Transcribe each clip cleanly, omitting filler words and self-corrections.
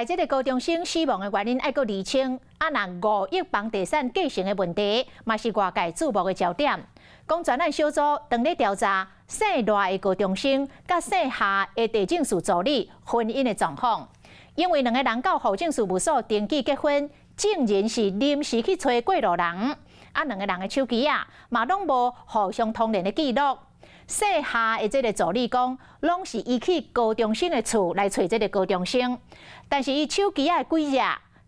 来，这个高中生死亡的原因爱搁厘清，那5亿房地产继承的问题，嘛是外界注目的焦点。讲专案小组当咧调查姓赖的高中生甲姓夏的地政士助理婚姻的状况，因为2个人到户政事务所登记结婚，证人是临时去找过路人。2个人的手机嘛拢无互相通联的记录。姓夏的这个助理讲，拢是伊去高中生的厝来找这个高中生，但是伊手机的几页、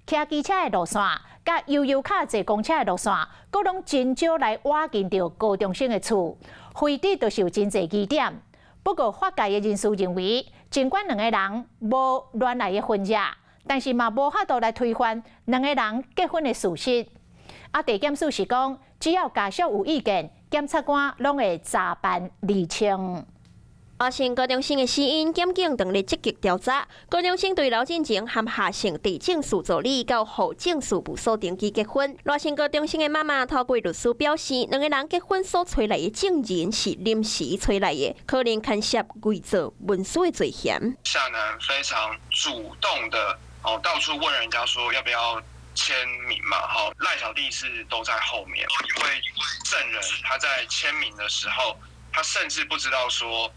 骑机车的路线、甲悠游卡坐公车的路线，佫拢真少来挖进到高中生的厝，非得就是有真侪疑点。不过法界的人士认为，尽管2个人无恋爱的婚约，但是嘛无法度来推翻2个人结婚的事实。地检署是讲，只要家属有意见，检察官拢会查办厘清。华姓高中生的死因，检警当日积极调查。高中生对刘进前和夏姓地政士助理到户政事务所登记结婚。赖姓高中生的妈妈透过律师表示，2个人结婚所找来的证人是临时找来的，可能牵涉伪造文书的罪嫌。夏男非常主动的到处问人家说要不要签名嘛，赖小弟是都在后面。一位证人他在签名的时候，他甚至不知道说，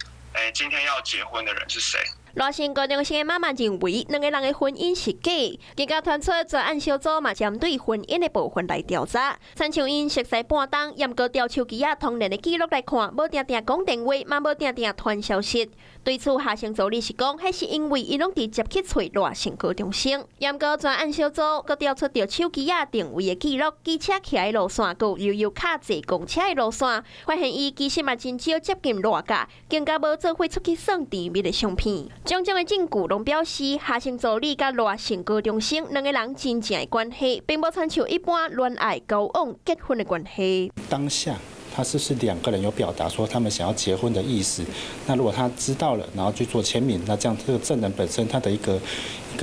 今天要结婚的人是谁。赖姓高中生的妈妈认为，2个人的婚姻是假。结果传出专案小组嘛针对婚姻的部分来调查，参像因熟悉半冬，验过调手机通联的记录来看，无定定讲电话，嘛无定定传消息。对此，夏姓助理是讲，迄是因为伊拢直接去找赖姓高中生。验过专案小组，佮调出着手机定位的记录、机车骑的路线，佮悠游卡坐公车的路线，发现伊其实嘛真少接近赖家，更加无做伙出去耍甜蜜的相片。种种的证据拢表示，夏姓助理甲赖姓高中生2个人真正的关系，并无参像一般恋爱、交往、结婚的关系。当下他是2个人有表达说他们想要结婚的意思，那如果他知道了，然后去做签名，那这样这个证人本身他的一个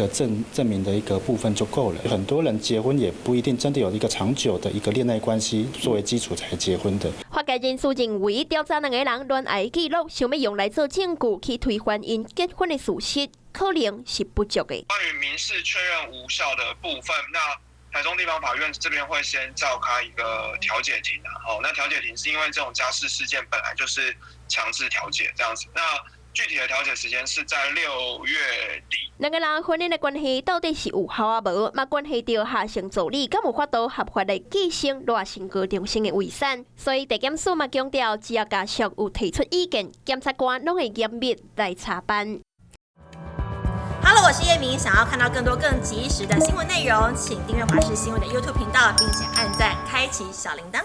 证明的一个部分就够了。很多人结婚也不一定真的有一个长久的一个恋爱关系作为基础才结婚的。法界人士认为，调查2个人恋爱记录，想要用来做证据去推翻因结婚的事实，可能是不足的。关于民事确认无效的部分，那台中地方法院这边会先召开一个调解庭那调解庭是因为这种家事事件本来就是强制调解这样子。那具体的调解时间是在6月底。2个人婚姻的关系到底是有效无？嘛关系到夏姓助理敢有法度合法来继承赖姓高中生的遗产。所以地检署嘛强调，只要家属有提出意见，检察官拢会严密来查办。Hello， 我是叶明。想要看到更多更及时的新闻内容，请订阅华视新闻的 YouTube 频道，并且按赞、开启小铃铛。